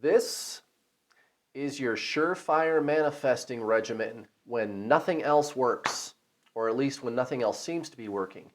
This is your surefire manifesting regimen when nothing else works, or at least when nothing else seems to be working.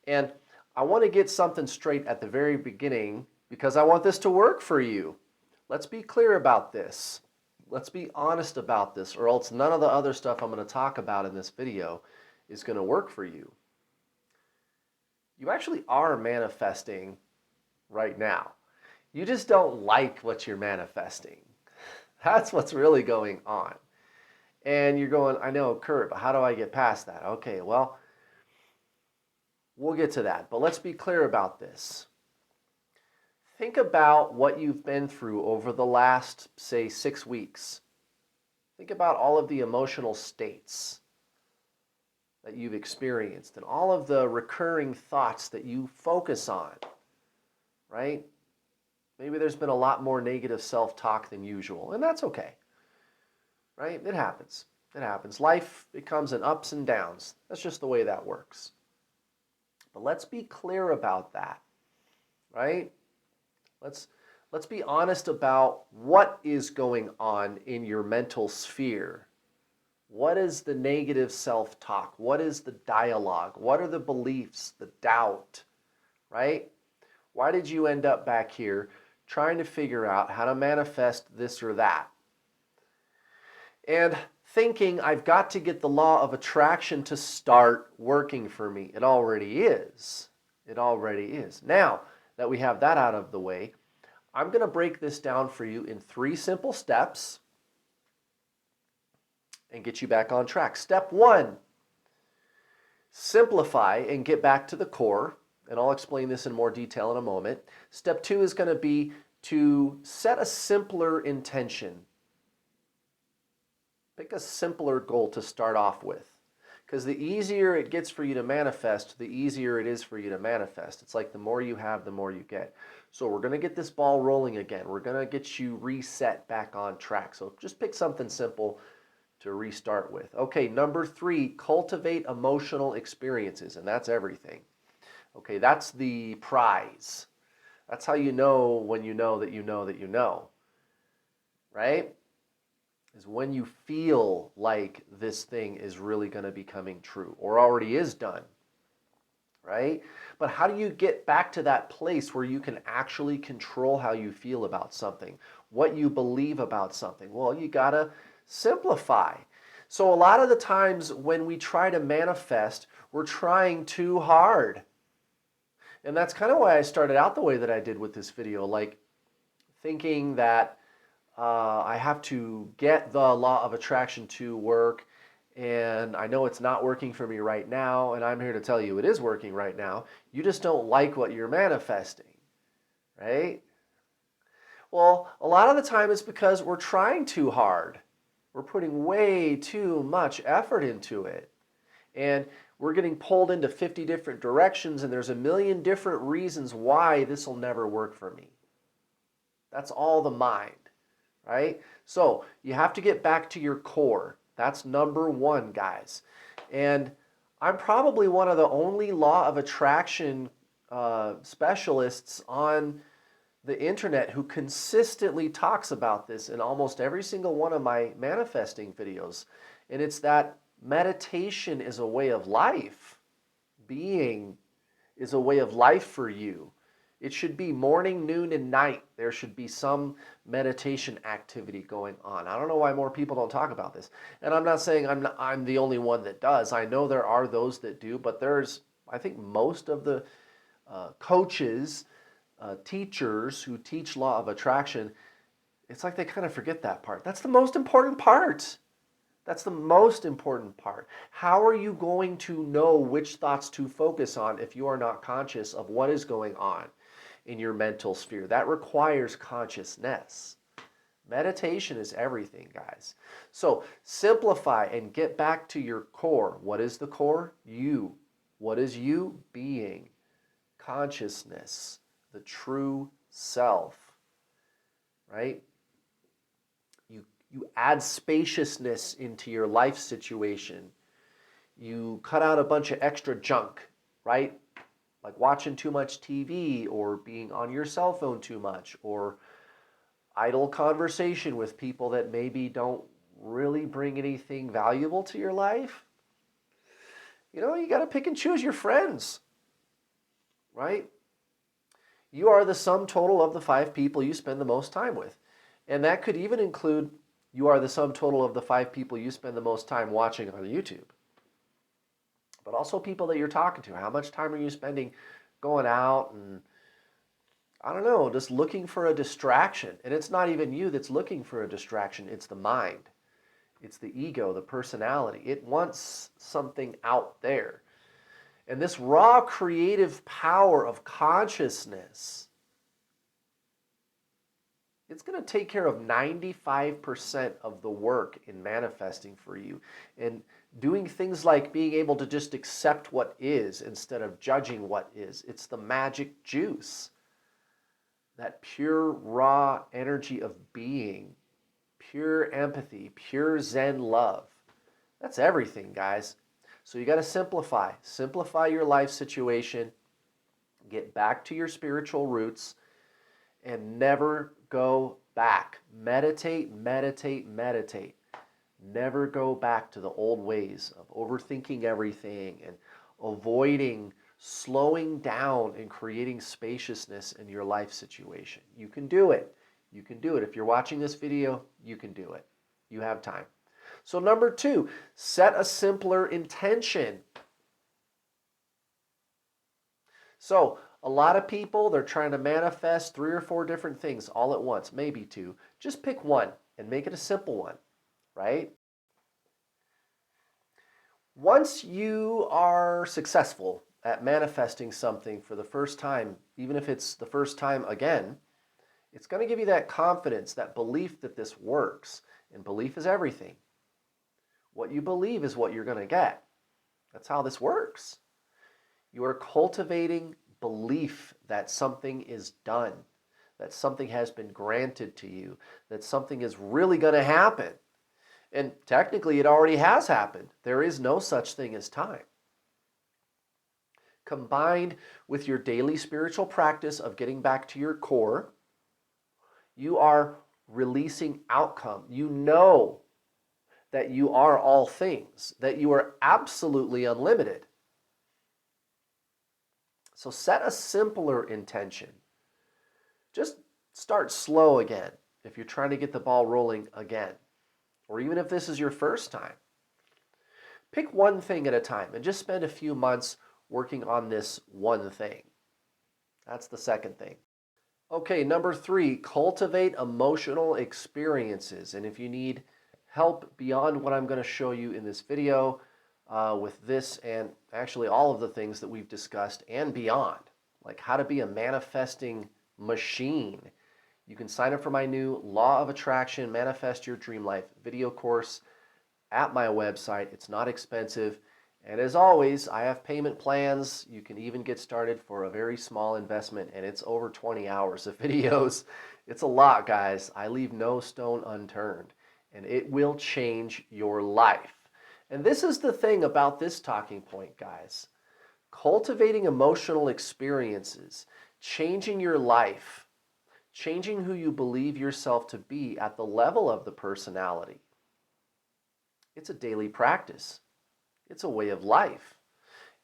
And I want to get something straight at the very beginning because I want this to work for you. Let's be clear about this. Let's be honest about this, or else none of the other stuff I'm going to talk about in this video is going to work for you. You actually are manifesting right now. You just don't like what you're manifesting. That's what's really going on. And you're going, I know, Kurt, but how do I get past that? Okay, well, we'll get to that. But let's be clear about this. Think about what you've been through over the last, say, 6 weeks. Think about all of the emotional states that you've experienced and all of the recurring thoughts that you focus on, right? Maybe there's been a lot more negative self-talk than usual, and that's okay, right? It happens. It happens. Life becomes an ups and downs. That's just the way that works. But let's be clear about that, right? Let's be honest about what is going on in your mental sphere. What is the negative self-talk? What is the dialogue? What are the beliefs, the doubt, right? Why did you end up back here trying to figure out how to manifest this or that? And thinking, I've got to get the law of attraction to start working for me. It already is. It already is. Now that we have that out of the way, I'm going to break this down for you in 3 simple steps and get you back on track. Step 1, simplify and get back to the core. And I'll explain this in more detail in a moment. Step 2 is going to be to set a simpler intention. Pick a simpler goal to start off with. Because the easier it gets for you to manifest, the easier it is for you to manifest. It's like the more you have, the more you get. So we're going to get this ball rolling again. We're going to get you reset back on track. So just pick something simple to restart with. Okay, number 3, cultivate emotional experiences. And that's everything. Okay, that's the prize. That's how you know when you know that you know that you know. Right? Is when you feel like this thing is really going to be coming true or already is done, right? But how do you get back to that place where you can actually control how you feel about something, what you believe about something? Well, you got to simplify. So a lot of the times when we try to manifest, we're trying too hard. And that's kind of why I started out the way that I did with this video, like thinking that I have to get the law of attraction to work, and I know it's not working for me right now, and I'm here to tell you it is working right now. You just don't like what you're manifesting, right? Well, a lot of the time it's because we're trying too hard. We're putting way too much effort into it. And we're getting pulled into 50 different directions, and there's a million different reasons why this will never work for me. That's all the mind. Right? So you have to get back to your core. That's number 1, guys. And I'm probably one of the only law of attraction specialists on the internet who consistently talks about this in almost every single one of my manifesting videos. And it's that meditation is a way of life. Being is a way of life for you. It should be morning, noon, and night. There should be some meditation activity going on. I don't know why more people don't talk about this. And I'm not saying I'm the only one that does. I know there are those that do, but I think most of the coaches, teachers who teach law of attraction, it's like they kind of forget that part. That's the most important part. That's the most important part. How are you going to know which thoughts to focus on if you are not conscious of what is going on in your mental sphere? That requires consciousness. Meditation is everything, guys. So simplify and get back to your core. What is the core? You. What is you? Being. Consciousness. The true self. Right? You add spaciousness into your life situation. You cut out a bunch of extra junk, right? Like watching too much TV or being on your cell phone too much or idle conversation with people that maybe don't really bring anything valuable to your life. You got to pick and choose your friends, right? You are the sum total of the 5 people you spend the most time with. And that could even include you are the sum total of the 5 people you spend the most time watching on YouTube. But also people that you're talking to. How much time are you spending going out and, I don't know, just looking for a distraction? And it's not even you that's looking for a distraction. It's the mind. It's the ego, the personality. It wants something out there. And this raw creative power of consciousness, it's going to take care of 95% of the work in manifesting for you. And doing things like being able to just accept what is instead of judging what is. It's the magic juice. That pure, raw energy of being. Pure empathy. Pure Zen love. That's everything, guys. So you got to simplify. Simplify your life situation. Get back to your spiritual roots. And never go back. Meditate, meditate, meditate. Never go back to the old ways of overthinking everything and avoiding slowing down and creating spaciousness in your life situation. You can do it. You can do it. If you're watching this video, you can do it. You have time. So number 2, set a simpler intention. So a lot of people, they're trying to manifest 3 or 4 different things all at once, maybe 2. Just pick one and make it a simple one, right? Once you are successful at manifesting something for the first time, even if it's the first time again, it's going to give you that confidence, that belief that this works. And belief is everything. What you believe is what you're going to get. That's how this works. You are cultivating belief that something is done, that something has been granted to you, that something is really going to happen. And technically, it already has happened. There is no such thing as time. Combined with your daily spiritual practice of getting back to your core, you are releasing outcome. You know that you are all things, that you are absolutely unlimited. So set a simpler intention. Just start slow again if you're trying to get the ball rolling again. Or even if this is your first time. Pick one thing at a time and just spend a few months working on this one thing. That's the second thing. Okay, number 3, cultivate emotional experiences. And if you need help beyond what I'm going to show you in this video with this and actually all of the things that we've discussed and beyond, like how to be a manifesting machine, you can sign up for my new Law of Attraction, Manifest Your Dream Life video course at my website. It's not expensive. And as always, I have payment plans. You can even get started for a very small investment, and it's over 20 hours of videos. It's a lot, guys. I leave no stone unturned, and it will change your life. And this is the thing about this talking point, guys. Cultivating emotional experiences, changing your life, changing who you believe yourself to be at the level of the personality. It's a daily practice. It's a way of life.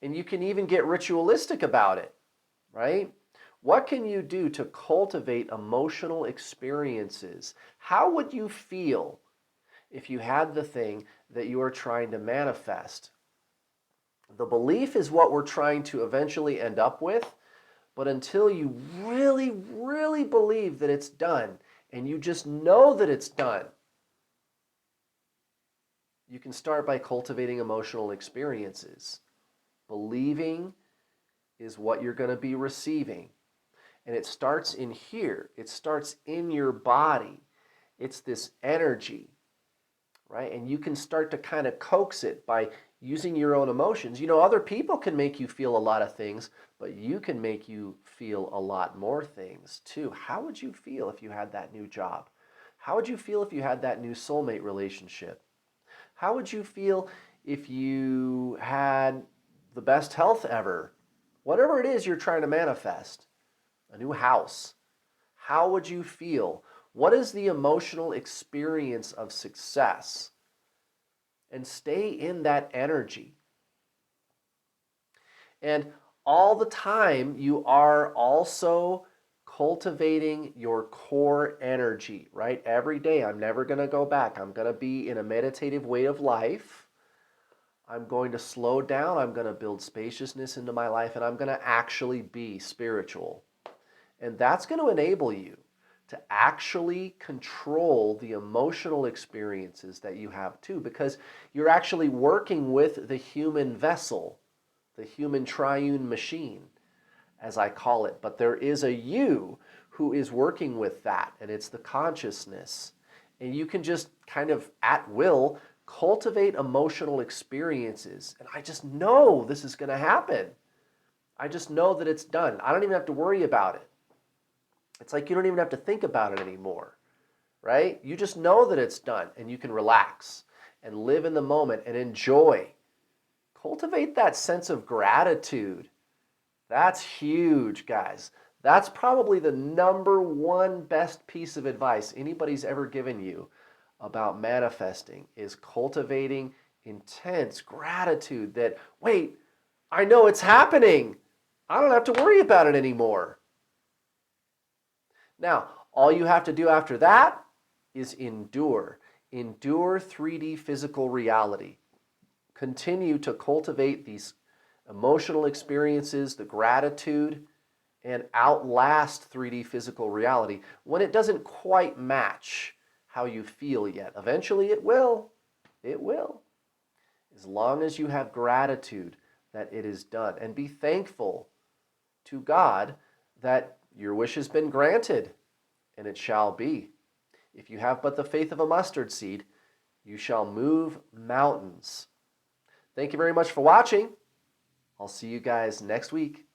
And you can even get ritualistic about it, right? What can you do to cultivate emotional experiences? How would you feel if you had the thing that you are trying to manifest? The belief is what we're trying to eventually end up with. But until you really, really believe that it's done, and you just know that it's done, you can start by cultivating emotional experiences. Believing is what you're going to be receiving. And it starts in here. It starts in your body. It's this energy, right? And you can start to kind of coax it by using your own emotions. Other people can make you feel a lot of things, but you can make you feel a lot more things too. How would you feel if you had that new job? How would you feel if you had that new soulmate relationship? How would you feel if you had the best health ever? Whatever it is you're trying to manifest, a new house. How would you feel? What is the emotional experience of success? And stay in that energy. And all the time, you are also cultivating your core energy, right? Every day, I'm never going to go back. I'm going to be in a meditative way of life. I'm going to slow down. I'm going to build spaciousness into my life, and I'm going to actually be spiritual. And that's going to enable you to actually control the emotional experiences that you have too, because you're actually working with the human vessel, the human triune machine, as I call it. But there is a you who is working with that, and it's the consciousness. And you can just kind of at will cultivate emotional experiences. And I just know this is going to happen. I just know that it's done. I don't even have to worry about it. It's like you don't even have to think about it anymore, right? You just know that it's done, and you can relax and live in the moment and enjoy. Cultivate that sense of gratitude. That's huge, guys. That's probably the number one best piece of advice anybody's ever given you about manifesting, is cultivating intense gratitude that, wait, I know it's happening. I don't have to worry about it anymore. Now, all you have to do after that is endure. Endure 3D physical reality. Continue to cultivate these emotional experiences, the gratitude, and outlast 3D physical reality when it doesn't quite match how you feel yet. Eventually it will. It will. As long as you have gratitude that it is done. And be thankful to God that your wish has been granted, and it shall be. If you have but the faith of a mustard seed, you shall move mountains. Thank you very much for watching. I'll see you guys next week.